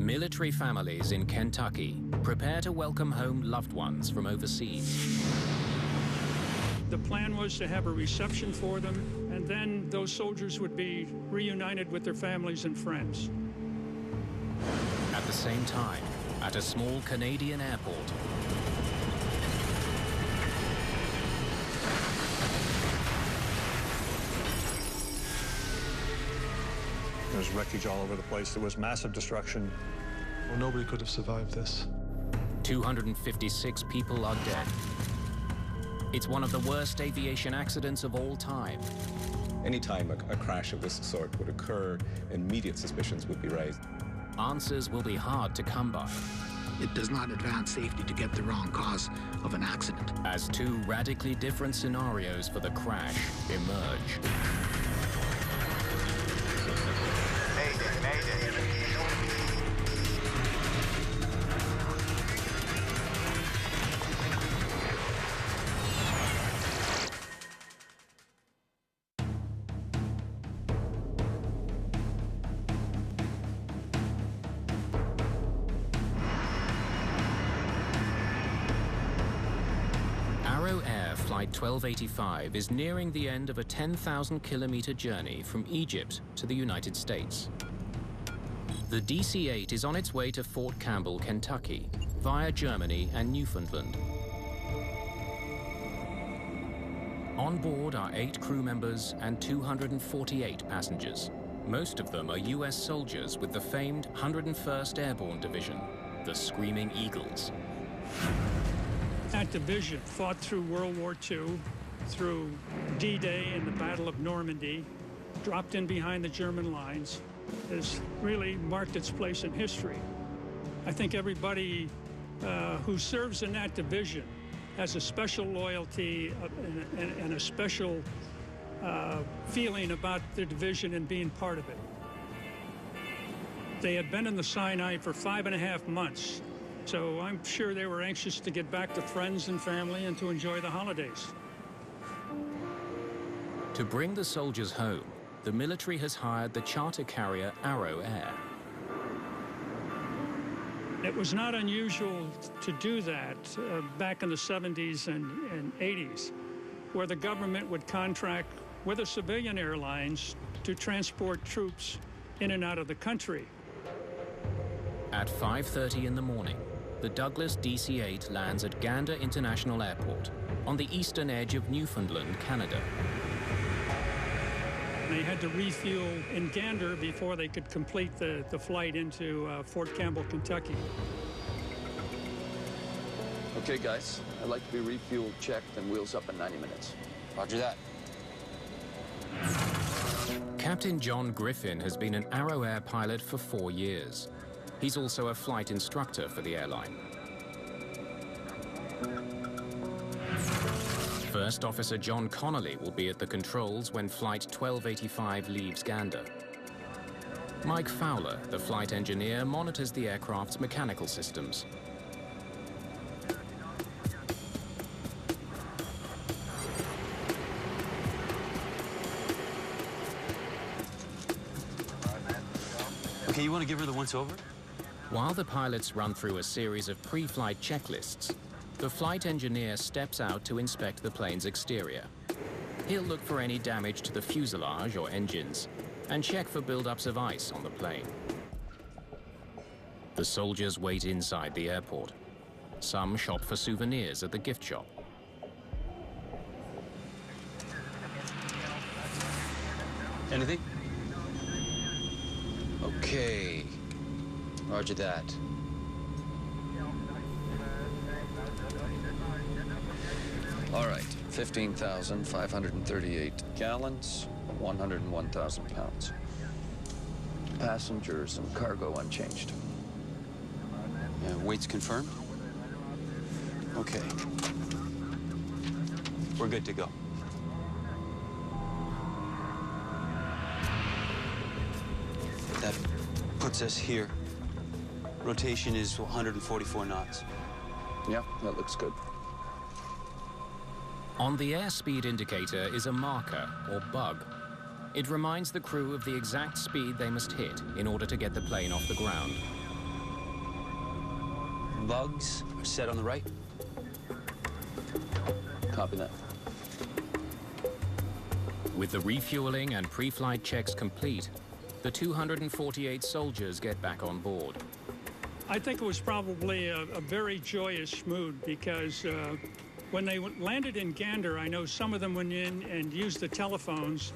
Military families in Kentucky prepare to welcome home loved ones from overseas. The plan was to have a reception for them, and then those soldiers would be reunited with their families and friends. At the same time, at a small Canadian airport, There's wreckage all over the place. There was massive destruction. Well, nobody could have survived this. 256 people are dead. It's one of the worst aviation accidents of all time. Anytime a crash of this sort would occur, immediate suspicions would be raised. Answers will be hard to come by. It does not advance safety to get the wrong cause of an accident. As two radically different scenarios for the crash emerge. Mayday, mayday. Flight 1285 is nearing the end of a 10,000-kilometer journey from Egypt to the United States. The DC-8 is on its way to Fort Campbell, Kentucky, via Germany and Newfoundland. On board are 8 crew members and 248 passengers. Most of them are US soldiers with the famed 101st Airborne Division, the Screaming Eagles. That division fought through World War II, through D-Day and the Battle of Normandy, dropped in behind the German lines, has really marked its place in history. I think everybody who serves in that division has a special loyalty and a special feeling about the division and being part of it. They had been in the Sinai for 5.5 months. So I'm sure they were anxious to get back to friends and family and to enjoy the holidays. To bring the soldiers home, the military has hired the charter carrier Arrow Air. It was not unusual to do that back in the 70s and 80s, where the government would contract with the civilian airlines to transport troops in and out of the country. At 5:30 in the morning, the Douglas DC-8 lands at Gander International Airport on the eastern edge of Newfoundland, Canada. They had to refuel in Gander before they could complete the flight into Fort Campbell, Kentucky. Okay, guys, I'd like to be refueled, checked, and wheels up in 90 minutes. Roger that. Captain John Griffin has been an Arrow Air pilot for 4 years. He's also a flight instructor for the airline. First Officer John Connolly will be at the controls when Flight 1285 leaves Gander. Mike Fowler, the flight engineer, monitors the aircraft's mechanical systems. Okay, you want to give her the once-over? While the pilots run through a series of pre-flight checklists, the flight engineer steps out to inspect the plane's exterior. He'll look for any damage to the fuselage or engines and check for buildups of ice on the plane. The soldiers wait inside the airport. Some shop for souvenirs at the gift shop. Anything? Okay. Roger that. All right, 15,538 gallons, 101,000 pounds. Passengers and cargo unchanged. Weight's confirmed? Okay. We're good to go. That puts us here. Rotation is 144 knots. Yeah, that looks good. On the airspeed indicator is a marker, or bug. It reminds the crew of the exact speed they must hit in order to get the plane off the ground. bugs are set on the right. Copy that. With the refueling and pre-flight checks complete, the 248 soldiers get back on board. I think it was probably a very joyous mood because when they landed in Gander, I know some of them went in and used the telephones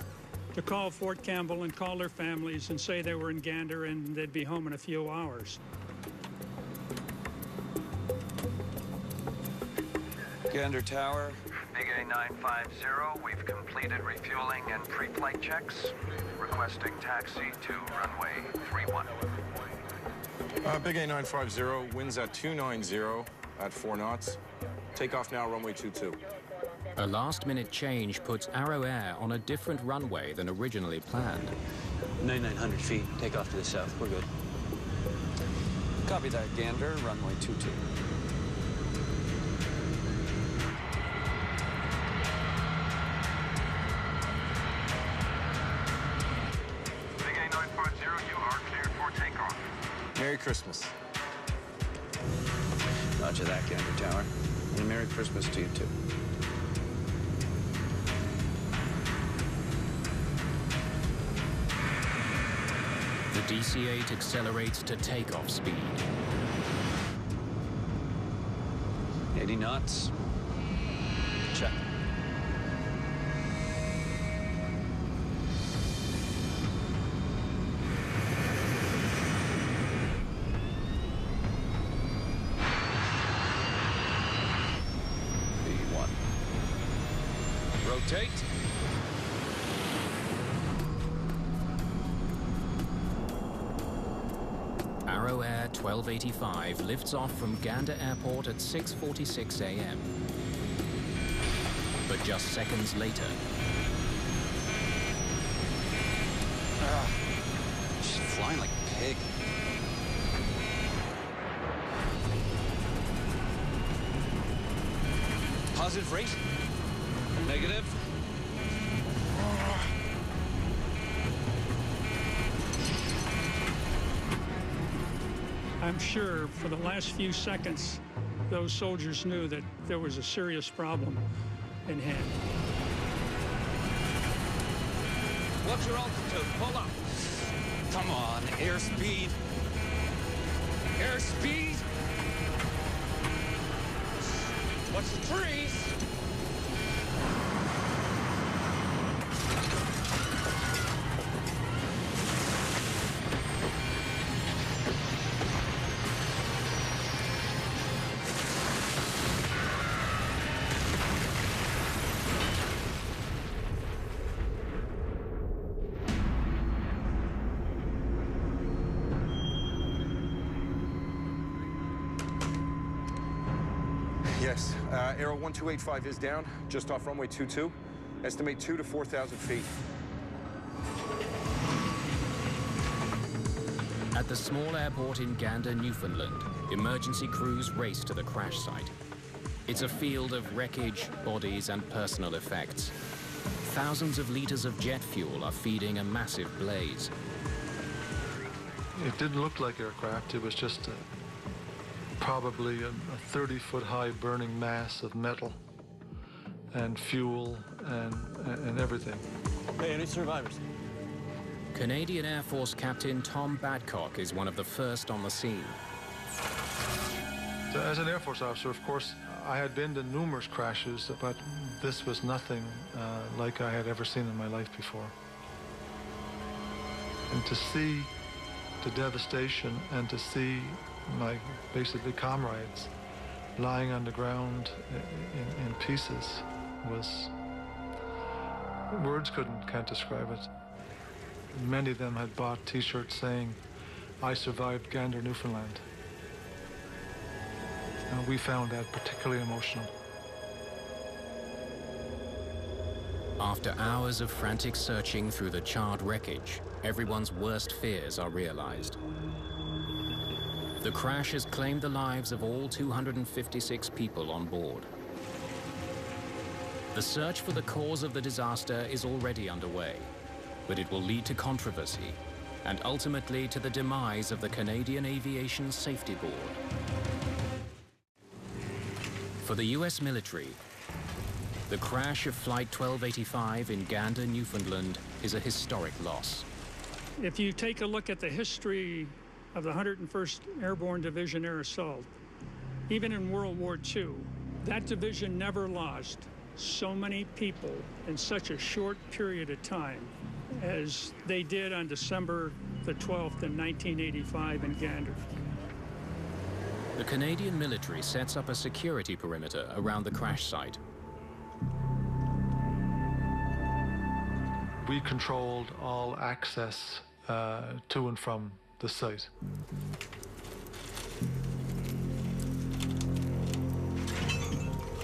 to call Fort Campbell and call their families and say they were in Gander and they'd be home in a few hours. Gander Tower. Big A950, we've completed refueling and pre-flight checks. Requesting taxi to runway 31. Big A950, winds at 290 at 4 knots. Takeoff now, runway 22. A last-minute change puts Arrow Air on a different runway than originally planned. 9,900 feet, take off to the south. We're good. Copy that, Gander, runway 22. Big A950, you are cleared for takeoff. Merry Christmas. Roger that, Gander Tower. And Merry Christmas to you, too. The DC-8 accelerates to takeoff speed. 80 knots. Check. B1. Rotate. Arrow Air 1285 lifts off from Gander Airport at 6:46 a.m. But just seconds later, She's flying like a pig. Positive rate. Negative. I'm sure for the last few seconds, those soldiers knew that there was a serious problem in hand. What's your altitude? Pull up. Come on, airspeed. Airspeed. Watch the trees. Yes, Aero 1285 is down, just off runway 22. Estimate 2,000 to 4,000 feet. at the small airport in Gander, Newfoundland, emergency crews race to the crash site. It's a field of wreckage, bodies, and personal effects. Thousands of liters of jet fuel are feeding a massive blaze. It didn't look like aircraft. It was just probably a 30-foot high burning mass of metal and fuel and everything. Hey, any survivors? Canadian Air Force Captain Tom Badcock is one of the first on the scene. So as an Air Force officer, of course, I had been to numerous crashes, but this was nothing like I had ever seen in my life before. And to see the devastation and to see my basically comrades lying on the ground in pieces was, words can't describe it. Many of them had bought T-shirts saying, "I survived Gander, Newfoundland." And we found that particularly emotional. After hours of frantic searching through the charred wreckage, everyone's worst fears are realized. The crash has claimed the lives of all 256 people on board. The search for the cause of the disaster is already underway, but it will lead to controversy and ultimately to the demise of the Canadian Aviation Safety Board. For the US military, the crash of Flight 1285 in Gander, Newfoundland is a historic loss. If you take a look at the history of the 101st Airborne Division Air Assault, even in World War II, that division never lost so many people in such a short period of time as they did on December the 12th in 1985 in Gander. The Canadian military sets up a security perimeter around the crash site. We controlled all access to and from the site.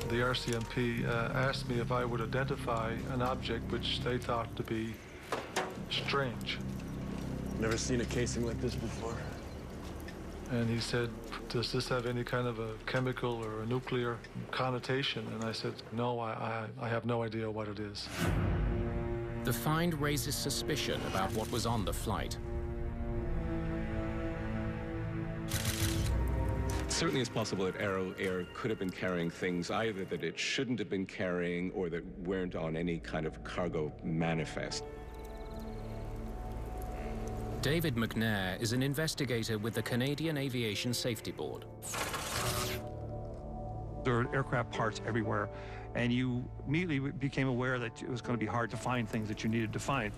The RCMP asked me if I would identify an object which they thought to be strange. Never seen a casing like this before. And he said, does this have any kind of a chemical or a nuclear connotation? And I said, no, I have no idea what it is. The find raises suspicion about what was on the flight. Certainly it's possible that Aero Air could have been carrying things either that it shouldn't have been carrying or that weren't on any kind of cargo manifest. David McNair is an investigator with the Canadian Aviation Safety Board. There are aircraft parts everywhere, and you immediately became aware that it was going to be hard to find things that you needed to find.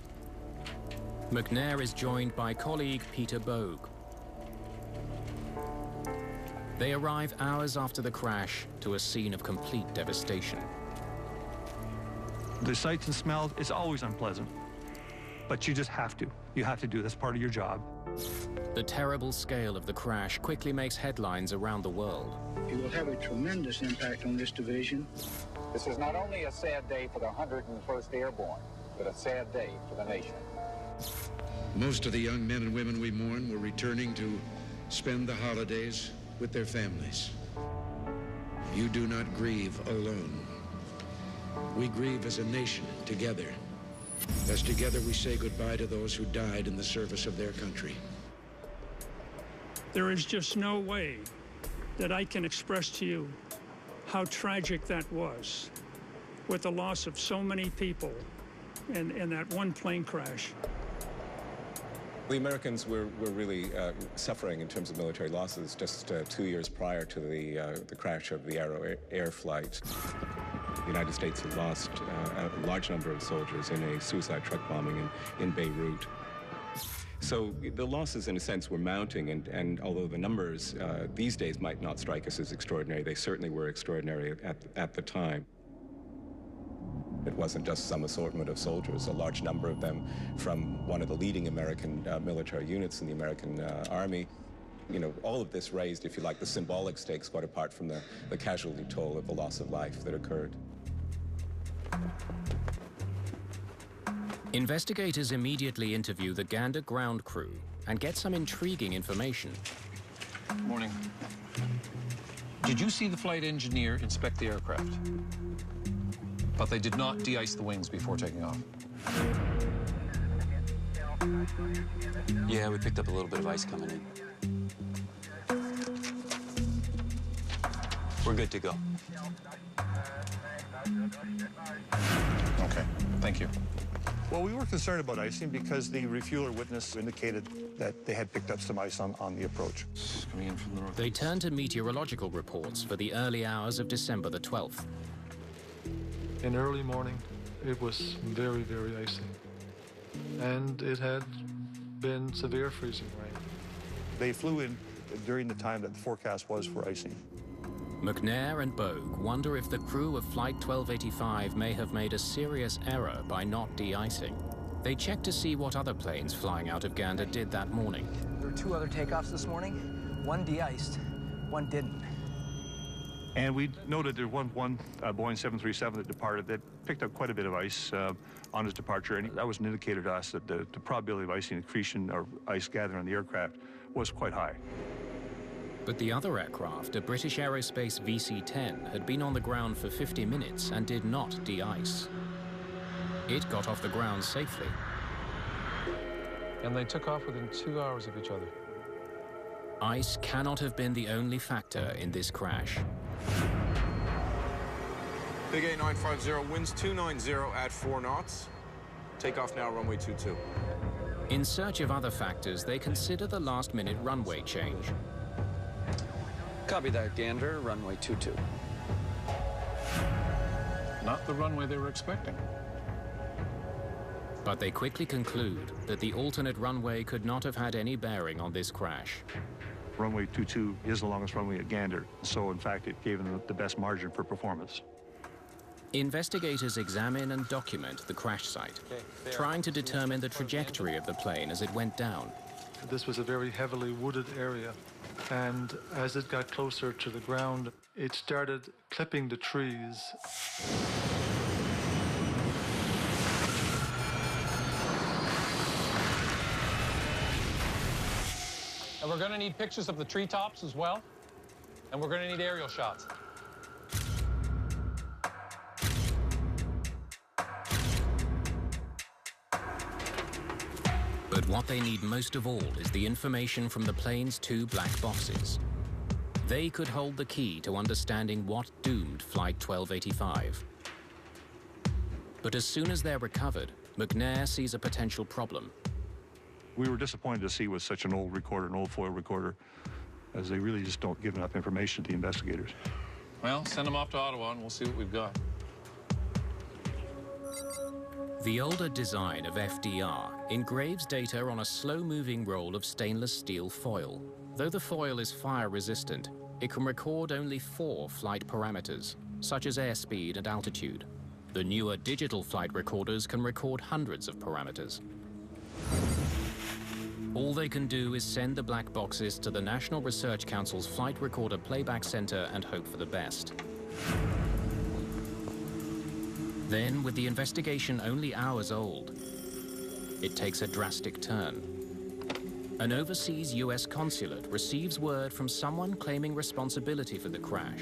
McNair is joined by colleague Peter Bogue. They arrive hours after the crash to a scene of complete devastation. The sights and smells, it's always unpleasant, but you just have to. You have to do this part of your job. The terrible scale of the crash quickly makes headlines around the world. It will have a tremendous impact on this division. This is not only a sad day for the 101st Airborne, but a sad day for the nation. Most of the young men and women we mourn were returning to spend the holidays with their families. You do not grieve alone. We grieve as a nation together. As together we say goodbye to those who died in the service of their country. There is just no way that I can express to you how tragic that was, with the loss of so many people in that one plane crash. The Americans were really suffering in terms of military losses just 2 years prior to the crash of the Aero Air flight. The United States had lost a large number of soldiers in a suicide truck bombing in Beirut. So the losses, in a sense, were mounting, and although the numbers these days might not strike us as extraordinary, they certainly were extraordinary at the time. It wasn't just some assortment of soldiers, a large number of them from one of the leading American military units in the American Army. You know, all of this raised, if you like, the symbolic stakes quite apart from the casualty toll of the loss of life that occurred. Investigators immediately interview the Gander ground crew and get some intriguing information. Morning. Did you see the flight engineer inspect the aircraft? But they did not de-ice the wings before taking off. Yeah, we picked up a little bit of ice coming in. We're good to go. Okay, thank you. Well, we were concerned about icing because the refueler witness indicated that they had picked up some ice on the approach. Coming in from the north. They turn to meteorological reports for the early hours of December the 12th. In early morning, it was very, very icy. And it had been severe freezing rain. They flew in during the time that the forecast was for icing. McNair and Bogue wonder if the crew of Flight 1285 may have made a serious error by not de-icing. They check to see what other planes flying out of Gander did that morning. There were 2 other takeoffs this morning. One de-iced, one didn't. And we noted there was one Boeing 737 that departed that picked up quite a bit of ice on its departure, and that was an indicator to us that the probability of icing accretion or ice gathering on the aircraft was quite high. But the other aircraft, a British Aerospace VC-10, had been on the ground for 50 minutes and did not de-ice. It got off the ground safely. And they took off within 2 hours of each other. Ice cannot have been the only factor in this crash. Big A950, winds 290 at 4 knots. Takeoff now, runway 22. In search of other factors, they consider the last-minute runway change. Copy that, Gander. Runway 22. Not the runway they were expecting. But they quickly conclude that the alternate runway could not have had any bearing on this crash. Runway 22 is the longest runway at Gander, so in fact it gave them the best margin for performance. Investigators examine and document the crash site, trying to determine the trajectory of the plane as it went down. This was a very heavily wooded area, and as it got closer to the ground, it started clipping the trees. And we're going to need pictures of the treetops as well, and we're going to need aerial shots. But what they need most of all is the information from the plane's 2 black boxes. They could hold the key to understanding what doomed Flight 1285. But as soon as they're recovered, McNair sees a potential problem. We were disappointed to see with such an old recorder, an old foil recorder, as they really just don't give enough information to the investigators. Well, send them off to Ottawa and we'll see what we've got. The older design of FDR engraves data on a slow-moving roll of stainless steel foil. Though the foil is fire-resistant, it can record only 4 flight parameters, such as airspeed and altitude. The newer digital flight recorders can record hundreds of parameters. All they can do is send the black boxes to the National Research Council's Flight Recorder Playback Center and hope for the best. Then, with the investigation only hours old, it takes a drastic turn. An overseas US consulate receives word from someone claiming responsibility for the crash.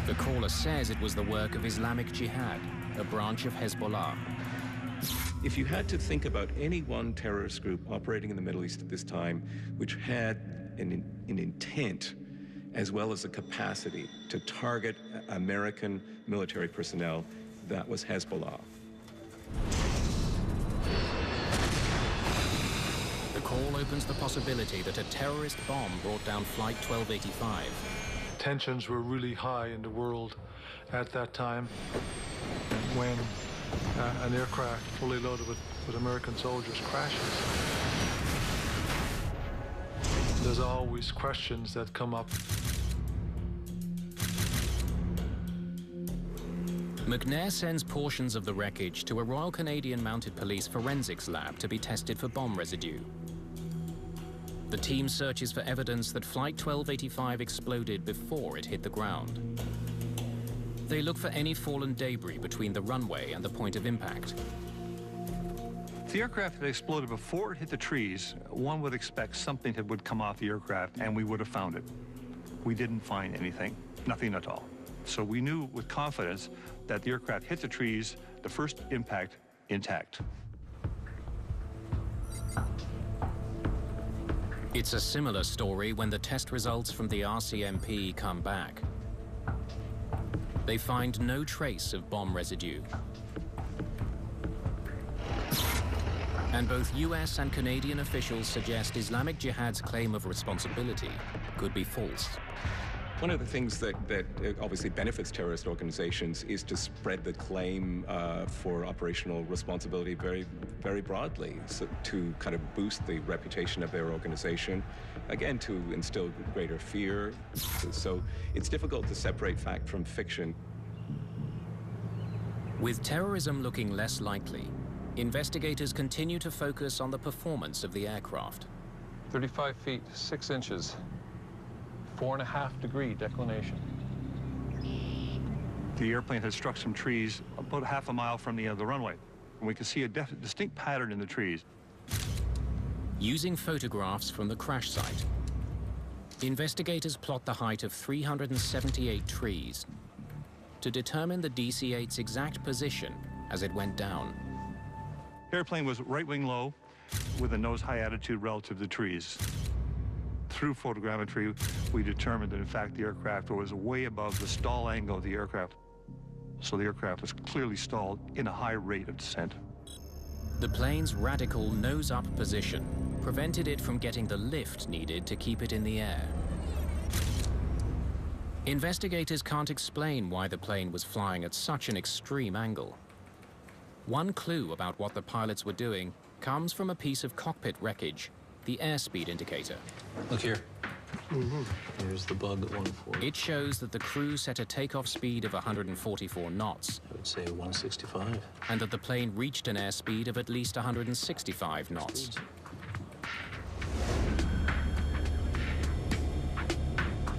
The caller says it was the work of Islamic Jihad, a branch of Hezbollah. If you had to think about any one terrorist group operating in the Middle East at this time, which had an intent as well as a capacity to target American military personnel, that was Hezbollah. The call opens the possibility that a terrorist bomb brought down Flight 1285. Tensions were really high in the world at that time when an aircraft fully loaded with American soldiers crashes. There's always questions that come up. McNair sends portions of the wreckage to a Royal Canadian Mounted Police forensics lab to be tested for bomb residue. The team searches for evidence that Flight 1285 exploded before it hit the ground. They look for any fallen debris between the runway and the point of impact. If the aircraft had exploded before it hit the trees, one would expect something would come off the aircraft and we would have found it. We didn't find anything, nothing at all. So we knew with confidence that the aircraft hit the trees, the first impact, intact. It's a similar story when the test results from the RCMP come back. They find no trace of bomb residue. And both US and Canadian officials suggest Islamic Jihad's claim of responsibility could be false. One of the things that obviously benefits terrorist organizations is to spread the claim for operational responsibility very, very broadly, so to kind of boost the reputation of their organization, again, to instill greater fear. So it's difficult to separate fact from fiction. With terrorism looking less likely, investigators continue to focus on the performance of the aircraft. 35 feet, 6 inches. 4.5-degree declination. The airplane had struck some trees about half a mile from the end of the runway. And we could see a distinct pattern in the trees. Using photographs from the crash site, investigators plot the height of 378 trees to determine the DC-8's exact position as it went down. The airplane was right wing low with a nose high attitude relative to the trees. Through photogrammetry, we determined that, in fact, the aircraft was way above the stall angle of the aircraft. So the aircraft was clearly stalled in a high rate of descent. The plane's radical nose-up position prevented it from getting the lift needed to keep it in the air. Investigators can't explain why the plane was flying at such an extreme angle. One clue about what the pilots were doing comes from a piece of cockpit wreckage, the airspeed indicator. Look here. Here's the bug at 140. It shows that the crew set a takeoff speed of 144 knots. I would say 165. And that the plane reached an airspeed of at least 165 knots.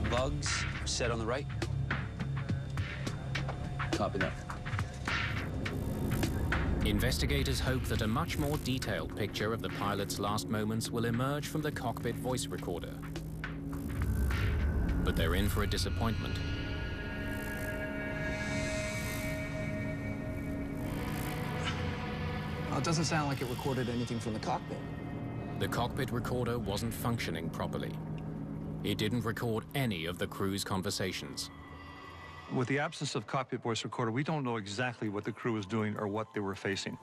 Bugs set on the right. Copy that. Investigators hope that a much more detailed picture of the pilot's last moments will emerge from the cockpit voice recorder. But they're in for a disappointment. Well, it doesn't sound like it recorded anything from the cockpit. The cockpit recorder wasn't functioning properly. It didn't record any of the crew's conversations. With the absence of cockpit voice recorder, we don't know exactly what the crew was doing or what they were facing.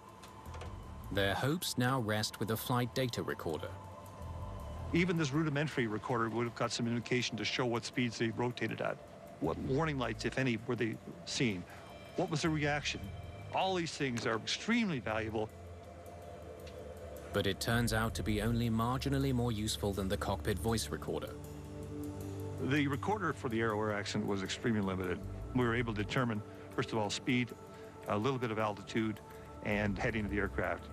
Their hopes now rest with a flight data recorder. Even this rudimentary recorder would have got some indication to show what speeds they rotated at. What warning lights, if any, were they seeing? What was the reaction? All these things are extremely valuable. But it turns out to be only marginally more useful than the cockpit voice recorder. The recorder for the Arrow Air accident was extremely limited. We were able to determine, first of all, speed, a little bit of altitude, and heading of the aircraft.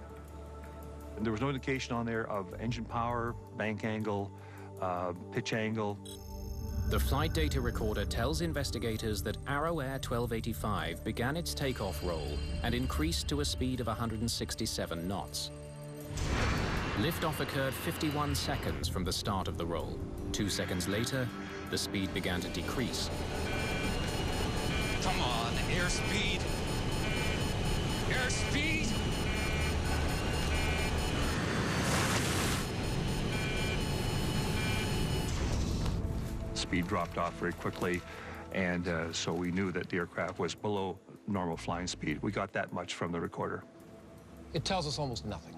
And there was no indication on there of engine power, bank angle, pitch angle. The flight data recorder tells investigators that Arrow Air 1285 began its takeoff roll and increased to a speed of 167 knots. Liftoff occurred 51 seconds from the start of the roll. 2 seconds later, the speed began to decrease. Come on, airspeed! Airspeed! Speed dropped off very quickly, and so we knew that the aircraft was below normal flying speed. We got that much from the recorder. It tells us almost nothing.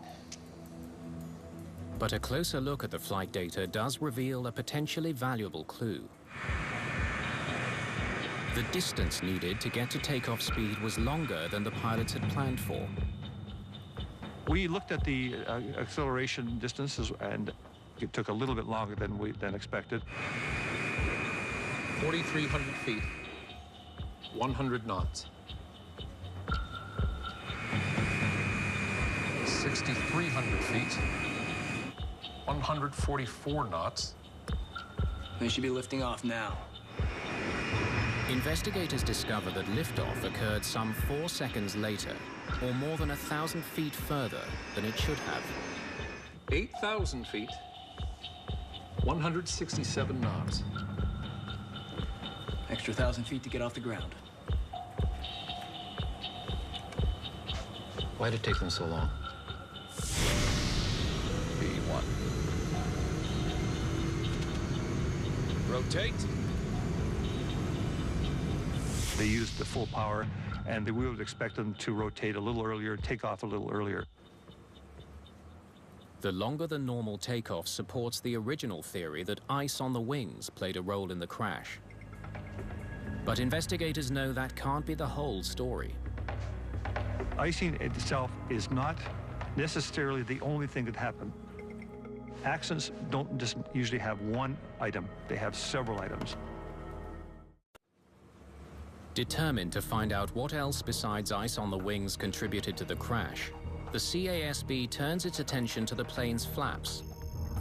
But a closer look at the flight data does reveal a potentially valuable clue. The distance needed to get to takeoff speed was longer than the pilots had planned for. We looked at the acceleration distances, and it took a little bit longer than expected. 4,300 feet, 100 knots. 6,300 feet, 144 knots. They should be lifting off now. Investigators discover that liftoff occurred some 4 seconds later, or more than 1,000 feet further than it should have. 8,000 feet, 167 knots. Extra 1,000 feet to get off the ground. Why did it take them so long? B1. Rotate. They used the full power, and we would expect them to rotate a little earlier, take off a little earlier. The longer than normal takeoff supports the original theory that ice on the wings played a role in the crash. But investigators know that can't be the whole story. Icing itself is not necessarily the only thing that happened. Accidents don't just usually have one item, they have several items. Determined to find out what else besides ice on the wings contributed to the crash, the CASB turns its attention to the plane's flaps.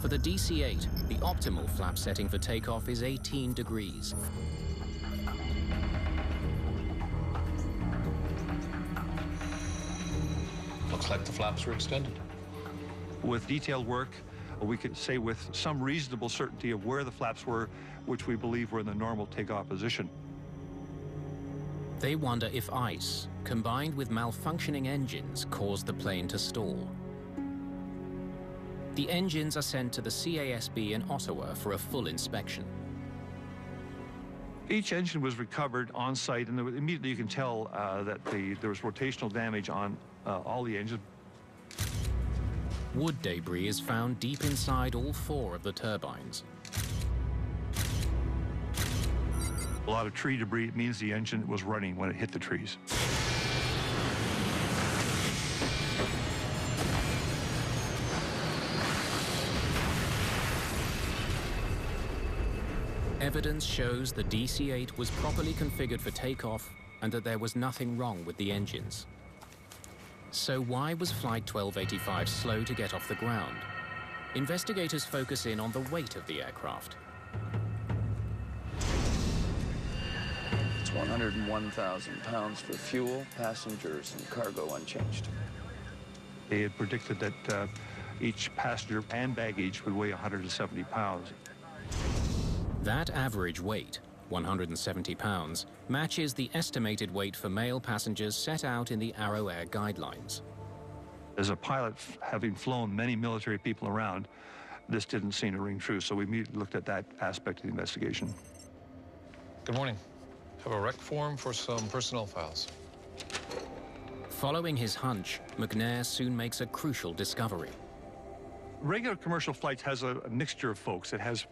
For the DC-8, the optimal flap setting for takeoff is 18 degrees. Looks like the flaps were extended. With detailed work, we could say with some reasonable certainty of where the flaps were, which we believe were in the normal takeoff position. They wonder if ice, combined with malfunctioning engines, caused the plane to stall. The engines are sent to the CASB in Ottawa for a full inspection. Each engine was recovered on site, and immediately you can tell that there was rotational damage on all the engines. Wood debris is found deep inside all 4 of the turbines. A lot of tree debris. It means the engine was running when it hit the trees. Evidence shows the DC-8 was properly configured for takeoff and that there was nothing wrong with the engines. So why was Flight 1285 slow to get off the ground? Investigators focus in on the weight of the aircraft. It's 101,000 pounds for fuel, passengers, and cargo unchanged. They had predicted that each passenger and baggage would weigh 170 pounds. That average weight, 170 pounds, matches the estimated weight for male passengers set out in the Arrow Air guidelines. As a pilot, having flown many military people around, this didn't seem to ring true, so we immediately looked at that aspect of the investigation. Good morning. Have a rec form for some personnel files. Following his hunch, McNair soon makes a crucial discovery. Regular commercial flights has a mixture of folks. It has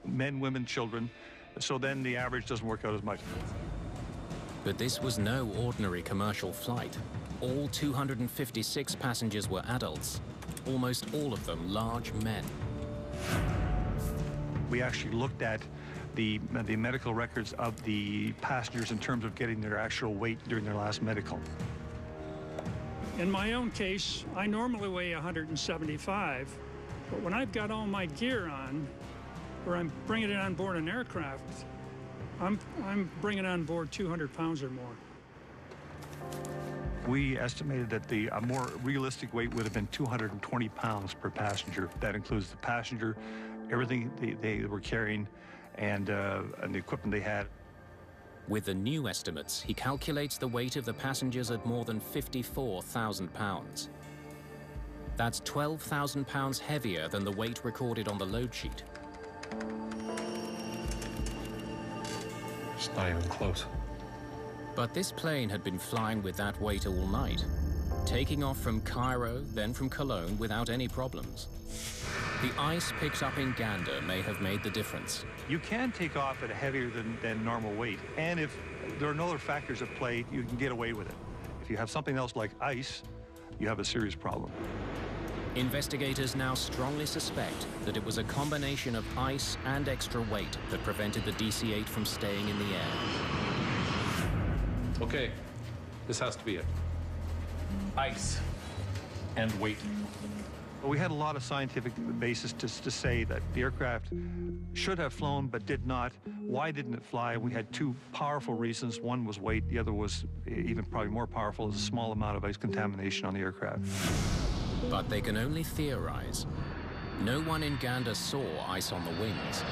men, women, children, so then the average doesn't work out as much. But this was no ordinary commercial flight. All 256 passengers were adults, almost all of them large men. We actually looked at the medical records of the passengers in terms of getting their actual weight during their last medical. In my own case, I normally weigh 175, but when I've got all my gear on, or I'm bringing it on board an aircraft, I'm bringing on board 200 pounds or more. We estimated that a more realistic weight would have been 220 pounds per passenger. That includes the passenger, everything they were carrying, and the equipment they had. With the new estimates, he calculates the weight of the passengers at more than 54,000 pounds. That's 12,000 pounds heavier than the weight recorded on the load sheet. It's not even close. But this plane had been flying with that weight all night, taking off from Cairo, then from Cologne without any problems. The ice picked up in Gander may have made the difference. You can take off at a heavier than normal weight, and if there are no other factors at play, you can get away with it. If you have something else like ice, you have a serious problem. Investigators now strongly suspect that it was a combination of ice and extra weight that prevented the DC-8 from staying in the air. Okay, this has to be it. Ice and weight. We had a lot of scientific basis to say that the aircraft should have flown but did not. Why didn't it fly? We had 2 powerful reasons. One was weight, the other was even probably more powerful, is a small amount of ice contamination on the aircraft. But they can only theorize. No one in Gander saw ice on the wings.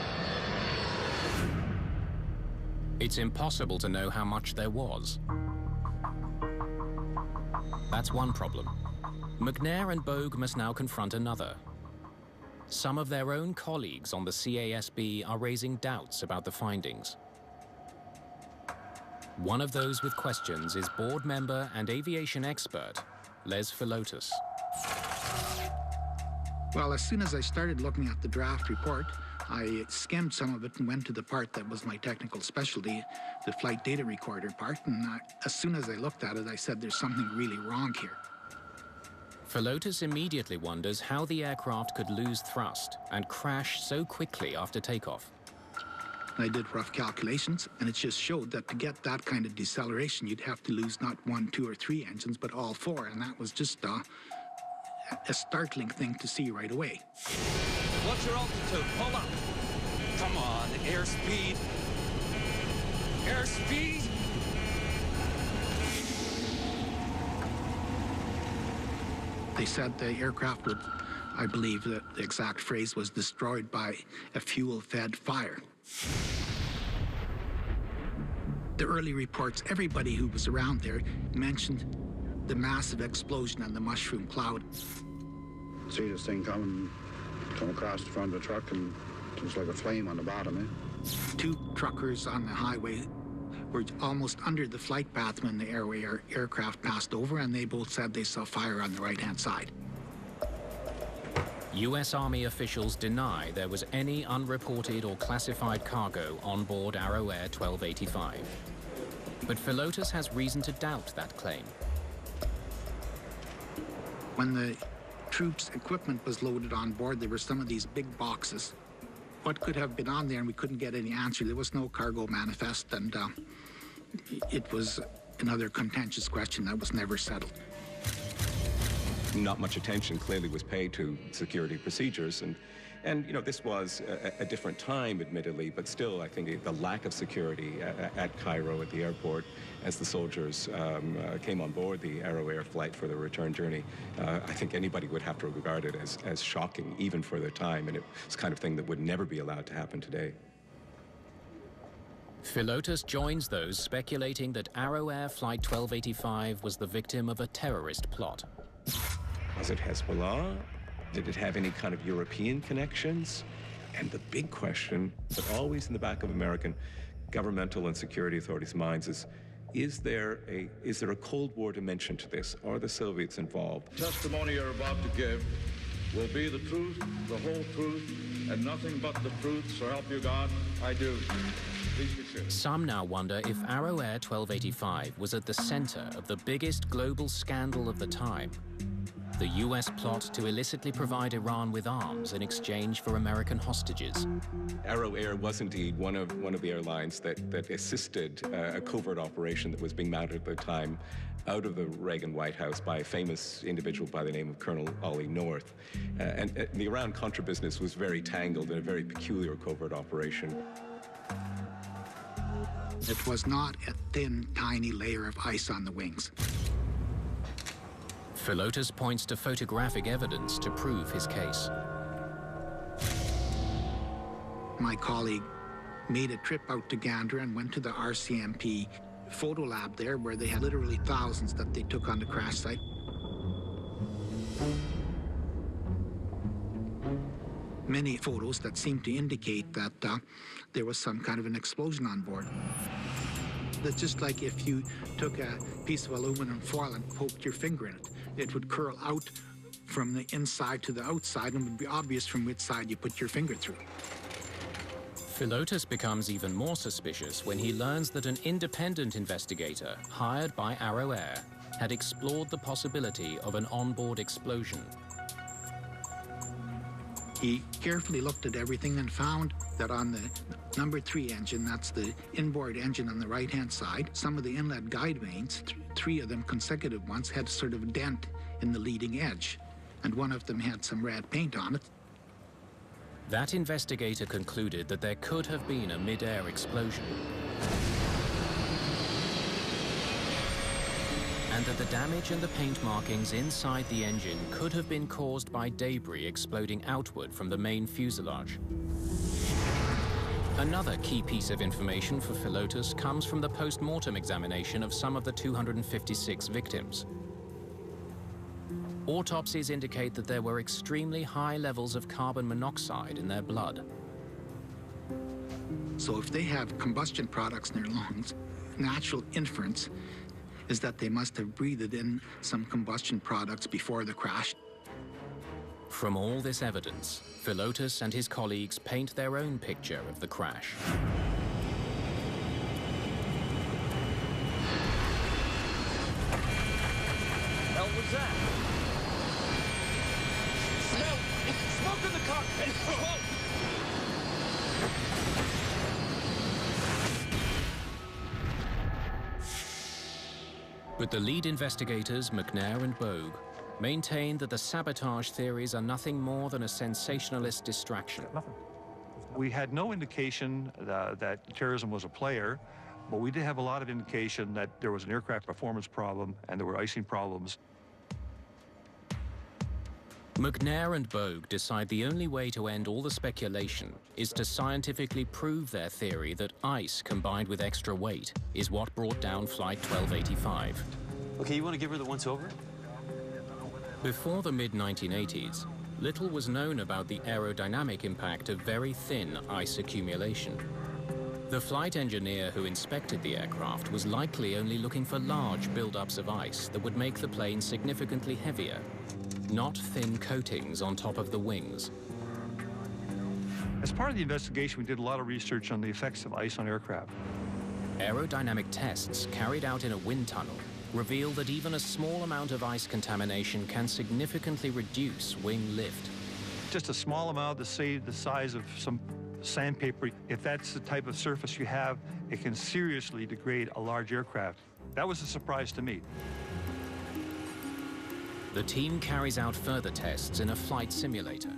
It's impossible to know how much there was. That's one problem. McNair and Bogue must now confront another. Some of their own colleagues on the CASB are raising doubts about the findings. One of those with questions is board member and aviation expert, Les Philotas. Well, as soon as I started looking at the draft report, I skimmed some of it and went to the part that was my technical specialty, the flight data recorder part, and as soon as I looked at it, I said there's something really wrong here. Philotas immediately wonders how the aircraft could lose thrust and crash so quickly after takeoff. I did rough calculations, and it just showed that to get that kind of deceleration, you'd have to lose not 1, 2, or 3 engines, but all 4, and that was just a startling thing to see right away. What's your altitude? Pull up. Come on, airspeed. Airspeed! They said the aircraft would, I believe that the exact phrase was, destroyed by a fuel-fed fire. The early reports, everybody who was around there mentioned the massive explosion and the mushroom cloud. See this thing coming come across the front of the truck and it was like a flame on the bottom. Two truckers on the highway were almost under the flight path when the aircraft passed over, and they both said they saw fire on the right-hand side. U.S. Army officials deny there was any unreported or classified cargo on board Arrow Air 1285. But Philotas has reason to doubt that claim. When the troops' equipment was loaded on board, there were some of these big boxes. What could have been on there, and we couldn't get any answer. There was no cargo manifest, and it was another contentious question that was never settled. Not much attention clearly was paid to security procedures, and you know, this was a different time, admittedly, but still, I think the lack of security at Cairo at the airport as the soldiers came on board the Arrow Air flight for the return journey, I think anybody would have to regard it as shocking, even for the time, and it's the kind of thing that would never be allowed to happen today. Philotas joins those speculating that Arrow Air Flight 1285 was the victim of a terrorist plot. Was it Hezbollah? Did it have any kind of European connections? And the big question, but always in the back of American governmental and security authorities' minds, is there a Cold War dimension to this? Are the Soviets involved? The testimony you're about to give will be the truth, the whole truth, and nothing but the truth, so help you God, I do. Please be seated. Some now wonder if Arrow Air 1285 was at the center of the biggest global scandal of the time. The U.S. plot to illicitly provide Iran with arms in exchange for American hostages. Arrow Air was indeed one of the airlines that assisted a covert operation that was being mounted at the time out of the Reagan White House by a famous individual by the name of Colonel Ollie North. And the Iran-Contra business was very tangled in a very peculiar covert operation. It was not a thin, tiny layer of ice on the wings. Philotas points to photographic evidence to prove his case. My colleague made a trip out to Gander and went to the RCMP photo lab there, where they had literally thousands that they took on the crash site. Many photos that seemed to indicate that there was some kind of an explosion on board. That's just like if you took a piece of aluminum foil and poked your finger in it. It would curl out from the inside to the outside and would be obvious from which side you put your finger through. Philotas becomes even more suspicious when he learns that an independent investigator hired by Arrow Air had explored the possibility of an onboard explosion. He carefully looked at everything and found that on the number 3 engine, that's the inboard engine on the right-hand side, some of the inlet guide vanes, 3 of them consecutive ones, had sort of a dent in the leading edge, and one of them had some red paint on it. That investigator concluded that there could have been a mid-air explosion, and that the damage and the paint markings inside the engine could have been caused by debris exploding outward from the main fuselage. Another key piece of information for Philotas comes from the post-mortem examination of some of the 256 victims. Autopsies indicate that there were extremely high levels of carbon monoxide in their blood. So if they have combustion products in their lungs, natural inference is that they must have breathed in some combustion products before the crash. From all this evidence, Philotas and his colleagues paint their own picture of the crash. Hell was that? Smoke in the cockpit! Smoke! But the lead investigators, McNair and Bogue, maintain that the sabotage theories are nothing more than a sensationalist distraction. We had no indication that terrorism was a player, but we did have a lot of indication that there was an aircraft performance problem and there were icing problems. McNair and Bogue decide the only way to end all the speculation is to scientifically prove their theory that ice combined with extra weight is what brought down Flight 1285. Okay, you want to give her the once-over? Before the mid-1980s, little was known about the aerodynamic impact of very thin ice accumulation. The flight engineer who inspected the aircraft was likely only looking for large buildups of ice that would make the plane significantly heavier, not thin coatings on top of the wings. As part of the investigation, we did a lot of research on the effects of ice on aircraft. Aerodynamic tests carried out in a wind tunnel reveal that even a small amount of ice contamination can significantly reduce wing lift. Just a small amount, the size of some sandpaper, if that's the type of surface you have, it can seriously degrade a large aircraft. That was a surprise to me. The team carries out further tests in a flight simulator.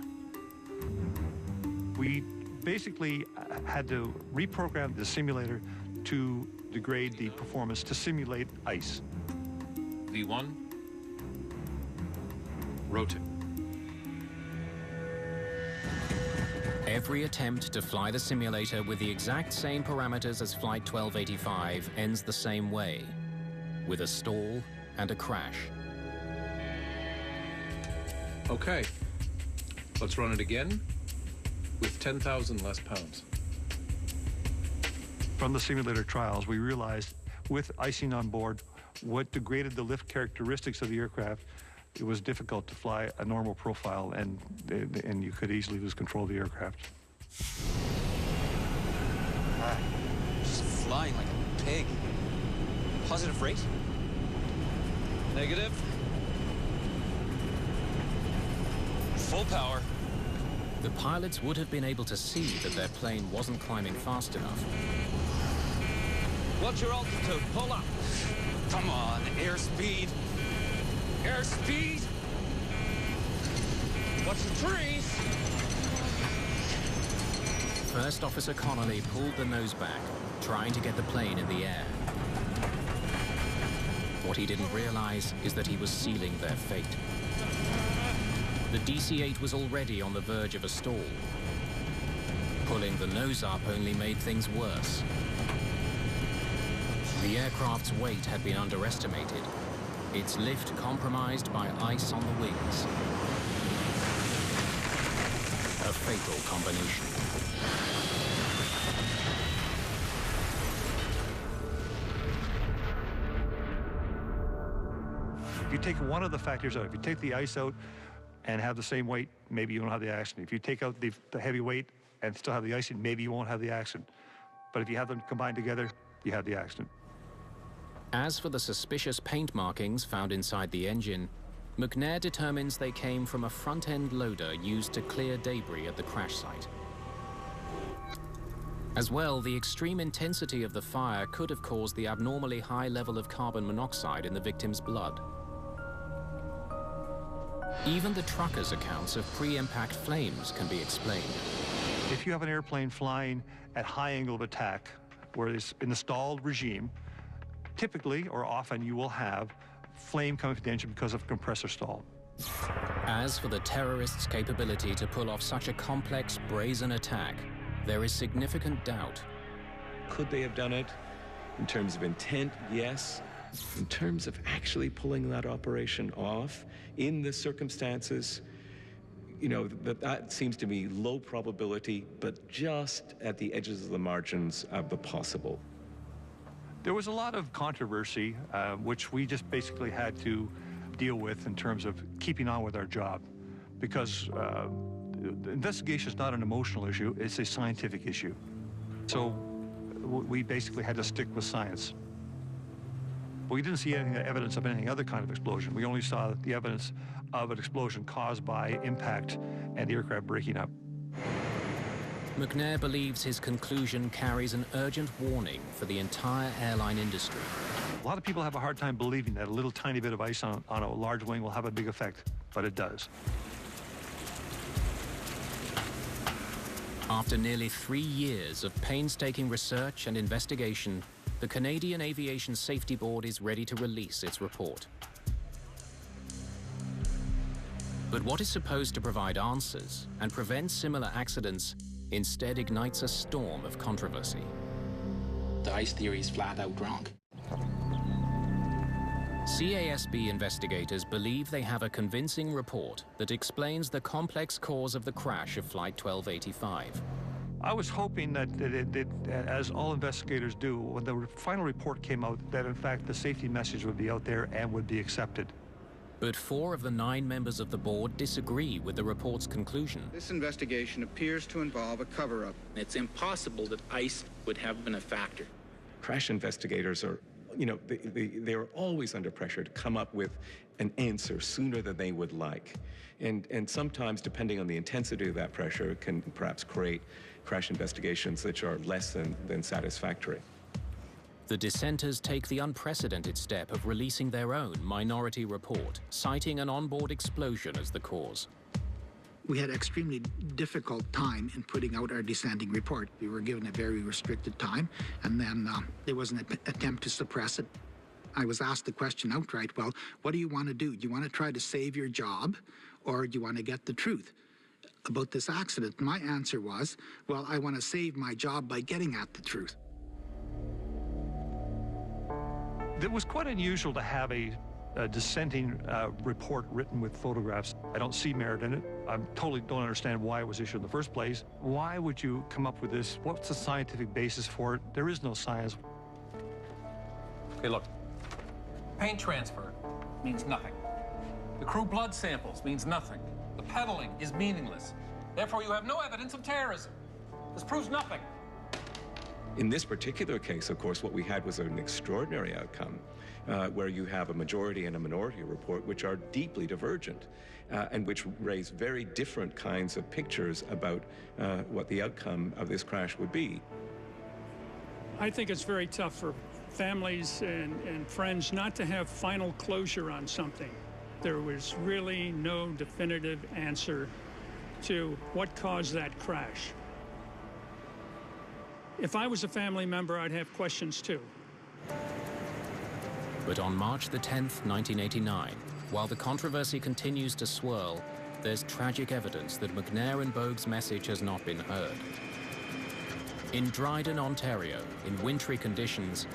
We basically had to reprogram the simulator to degrade the performance to simulate ice. V1, rotate. Every attempt to fly the simulator with the exact same parameters as Flight 1285 ends the same way, with a stall and a crash. Okay, let's run it again with 10,000 less pounds. From the simulator trials, we realized with icing on board, what degraded the lift characteristics of the aircraft, it was difficult to fly a normal profile, and you could easily lose control of the aircraft. Just flying like a pig. Positive rate? Negative? Full power. The pilots would have been able to see that their plane wasn't climbing fast enough. What's your altitude? Pull up. Come on, airspeed. Airspeed. Watch the trees. First Officer Connolly pulled the nose back, trying to get the plane in the air. What he didn't realize is that he was sealing their fate. The DC-8 was already on the verge of a stall. Pulling the nose up only made things worse. The aircraft's weight had been underestimated, its lift compromised by ice on the wings. A fatal combination. If you take one of the factors out, if you take the ice out and have the same weight, maybe you won't have the accident. If you take out the heavy weight and still have the icing, maybe you won't have the accident. But if you have them combined together, you have the accident. As for the suspicious paint markings found inside the engine, McNair determines they came from a front-end loader used to clear debris at the crash site. As well, the extreme intensity of the fire could have caused the abnormally high level of carbon monoxide in the victim's blood. Even the truckers' accounts of pre-impact flames can be explained. If you have an airplane flying at high angle of attack, where it's in a stalled regime, typically or often you will have flame coming from the engine because of compressor stall. As for the terrorists' capability to pull off such a complex, brazen attack, there is significant doubt. Could they have done it? In terms of intent, yes. In terms of actually pulling that operation off, in the circumstances, you know, that seems to be low probability, but just at the edges of the margins of the possible. There was a lot of controversy, which we just basically had to deal with in terms of keeping on with our job, because the investigation is not an emotional issue, it's a scientific issue. So we basically had to stick with science. But we didn't see any evidence of any other kind of explosion. We only saw the evidence of an explosion caused by impact and the aircraft breaking up. McNair believes his conclusion carries an urgent warning for the entire airline industry. A lot of people have a hard time believing that a little tiny bit of ice on a large wing will have a big effect, but it does. After nearly 3 years of painstaking research and investigation, the Canadian Aviation Safety Board is ready to release its report. But what is supposed to provide answers and prevent similar accidents instead ignites a storm of controversy. The ice theory is flat out wrong. CASB investigators believe they have a convincing report that explains the complex cause of the crash of Flight 1285. I was hoping that, as all investigators do, when the final report came out, that in fact the safety message would be out there and would be accepted. But 4 of the 9 members of the board disagree with the report's conclusion. This investigation appears to involve a cover-up. It's impossible that ice would have been a factor. Crash investigators are, they're always under pressure to come up with an answer sooner than they would like. And sometimes, depending on the intensity of that pressure, can perhaps create crash investigations which are less than satisfactory. The dissenters take the unprecedented step of releasing their own minority report, citing an onboard explosion as the cause. We had extremely difficult time in putting out our dissenting report. We were given a very restricted time, and then there was an attempt to suppress it. I was asked the question outright, well, what do you want to do? Do you want to try to save your job, or do you want to get the truth about this accident? My answer was, well, I want to save my job by getting at the truth. It was quite unusual to have a dissenting report written with photographs. I don't see merit in it. I totally don't understand why it was issued in the first place. Why would you come up with this? What's the scientific basis for it? There is no science. Okay, look. Paint transfer means nothing. The crew blood samples means nothing. The peddling is meaningless. Therefore, you have no evidence of terrorism. This proves nothing. In this particular case, of course, what we had was an extraordinary outcome where you have a majority and a minority report which are deeply divergent and which raise very different kinds of pictures about what the outcome of this crash would be. I think it's very tough for families and friends not to have final closure on something. There was really no definitive answer to what caused that crash. If I was a family member, I'd have questions too. But on March the 10th, 1989, while the controversy continues to swirl, there's tragic evidence that McNair and Bogue's message has not been heard. In Dryden, Ontario, in wintry conditions,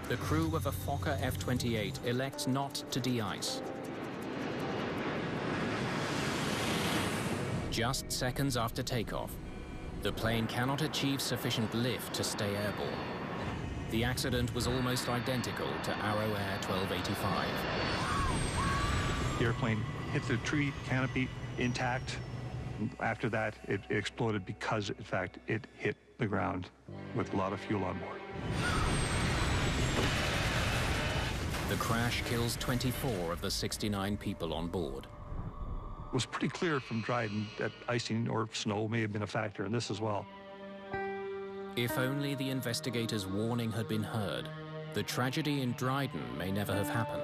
the crew of a Fokker F-28 elects not to de-ice. Just seconds after takeoff, the plane cannot achieve sufficient lift to stay airborne. The accident was almost identical to Arrow Air 1285. The airplane hit the tree canopy intact. After that, it exploded because, in fact, it hit the ground with a lot of fuel on board. The crash kills 24 of the 69 people on board. It was pretty clear from Dryden that icing or snow may have been a factor in this as well. If only the investigators' warning had been heard, the tragedy in Dryden may never have happened.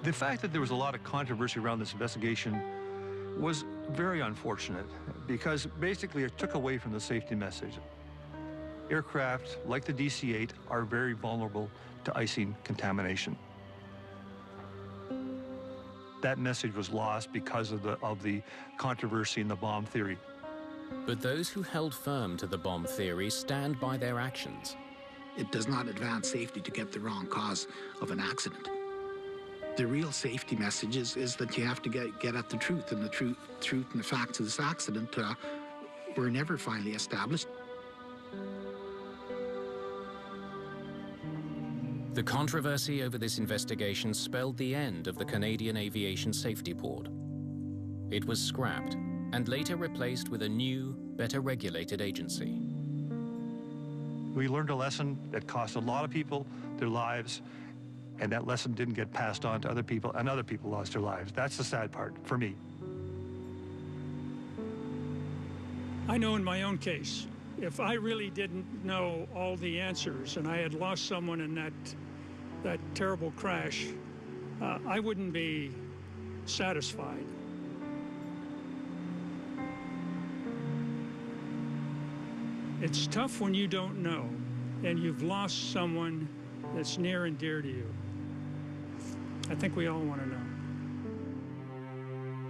The fact that there was a lot of controversy around this investigation was very unfortunate because basically it took away from the safety message. Aircraft, like the DC-8, are very vulnerable to icing contamination. That message was lost because of the controversy in the bomb theory. But those who held firm to the bomb theory stand by their actions. It does not advance safety to get the wrong cause of an accident. The real safety message is that you have to get at the truth, and the truth and the facts of this accident were never finally established. The controversy over this investigation spelled the end of the Canadian Aviation Safety Board. It was scrapped and later replaced with a new, better regulated agency. We learned a lesson that cost a lot of people their lives, and that lesson didn't get passed on to other people, and other people lost their lives. That's the sad part for me. I know in my own case, if I really didn't know all the answers and I had lost someone in that terrible crash, I wouldn't be satisfied. It's tough when you don't know and you've lost someone that's near and dear to you. I think we all want to know.